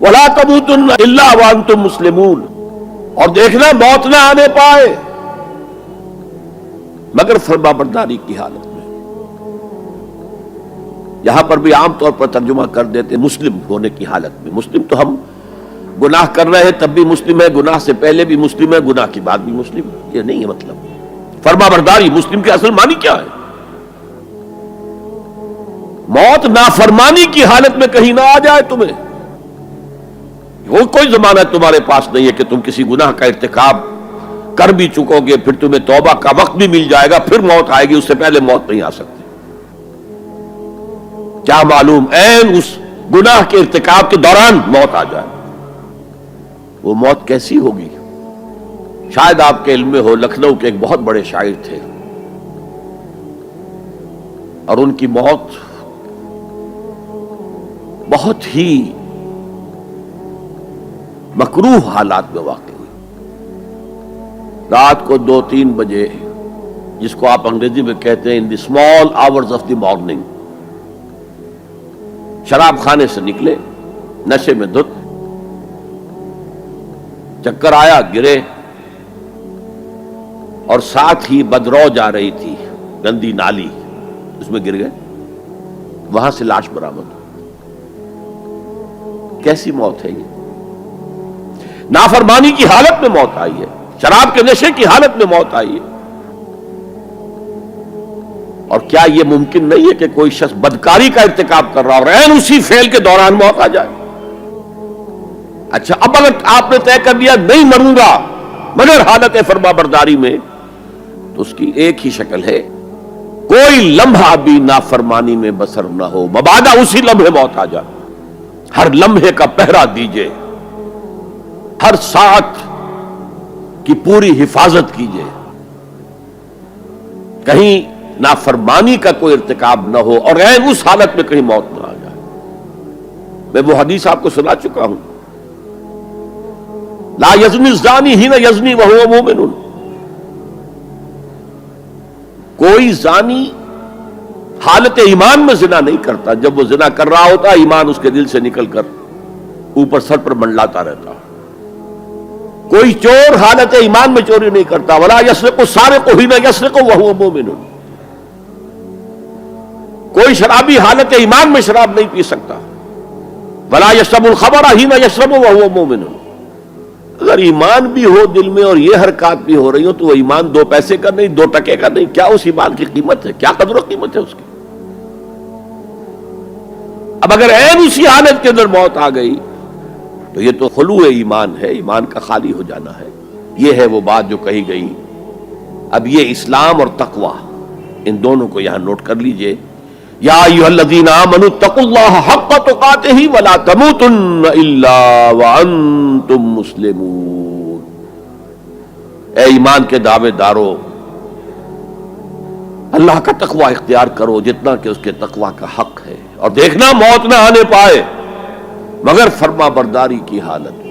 وَلَا تَمُوتُنَّ إِلَّا وَأَنْتُمْ مُسْلِمُونَ، اور دیکھنا موت نہ آنے پائے مگر فرما برداری کی حالت میں۔ یہاں پر بھی عام طور پر ترجمہ کر دیتے مسلم ہونے کی حالت میں۔ مسلم تو ہم گناہ کر رہے ہیں تب بھی مسلم ہے، گناہ سے پہلے بھی مسلم ہے، گناہ کے بعد بھی مسلم ہے، یہ نہیں ہے مطلب۔ فرما برداری مسلم کی اصل معنی کیا ہے؟ موت نافرمانی کی حالت میں کہیں نہ آ جائے تمہیں، وہ کوئی ضمانت تمہارے پاس نہیں ہے کہ تم کسی گناہ کا ارتکاب کر بھی چکو گے، پھر تمہیں توبہ کا وقت بھی مل جائے گا، پھر موت آئے گی، اس سے پہلے موت نہیں آ سکتی۔ کیا معلوم عین اس گناہ کے ارتکاب کے دوران موت آ جائے، وہ موت کیسی ہوگی؟ شاید آپ کے علم میں ہو، لکھنؤ کے ایک بہت بڑے شاعر تھے اور ان کی موت بہت ہی مکروہ حالات میں واقع ہوئی۔ رات کو 2-3 بجے، جس کو آپ انگریزی میں کہتے ہیں in the small hours of the morning, شراب خانے سے نکلے، نشے میں دھت، چکر آیا، گرے، اور ساتھ ہی بدرو جا رہی تھی گندی نالی، اس میں گر گئے، وہاں سے لاش برآمد۔ کیسی موت ہے یہ؟ نافرمانی کی حالت میں موت آئی ہے، شراب کے نشے کی حالت میں موت آئی ہے۔ اور کیا یہ ممکن نہیں ہے کہ کوئی شخص بدکاری کا ارتکاب کر رہا اور عین اسی فعل کے دوران موت آ جائے؟ اچھا، اب اگر آپ نے طے کر لیا نہیں مروں گا مگر حالت فرما برداری میں، تو اس کی ایک ہی شکل ہے، کوئی لمحہ بھی نافرمانی میں بسر نہ ہو، مبادا اسی لمحے موت آ جائے۔ ہر لمحے کا پہرا دیجئے، ہر ساعت کی پوری حفاظت کیجئے، کہیں نافرمانی کا کوئی ارتکاب نہ ہو اور عین اس حالت میں کہیں موت نہ آ جائے۔ میں وہ حدیث آپ کو سنا چکا ہوں، لا یزنی الزانی حین یزنی وہو مومن، کوئی زانی حالت ایمان میں زنا نہیں کرتا، جب وہ زنا کر رہا ہوتا ایمان اس کے دل سے نکل کر اوپر سر پر منڈلاتا رہتا۔ کوئی چور حالت ایمان میں چوری نہیں کرتا، ولا یسرق السارق حین یسرق وہو مومن، کوئی شرابی حالت ایمان میں شراب نہیں پی سکتا، ولا یشرب الخمر حین یشرب وہو مومن۔ اگر ایمان بھی ہو دل میں اور یہ حرکات بھی ہو رہی ہو تو وہ ایمان 2 پیسے کا نہیں، 2 ٹکے کا نہیں، کیا اس ایمان کی قیمت ہے؟ کیا قدر و قیمت ہے اس کی؟ اب اگر عین اسی حالت کے اندر موت آ گئی تو یہ تو خلوع ایمان ہے، ایمان کا خالی ہو جانا ہے۔ یہ ہے وہ بات جو کہی گئی۔ اب یہ اسلام اور تقوی، ان دونوں کو یہاں نوٹ کر لیجئے۔ یا ایھا الذین آمنوا اتقوا اللہ حق تقاتہ ولا تموتن الا وانتم مسلمون، اے ایمان کے دعوے دارو، اللہ کا تقوی اختیار کرو جتنا کہ اس کے تقوی کا حق ہے، اور دیکھنا موت نہ آنے پائے مگر فرما برداری کی حالت۔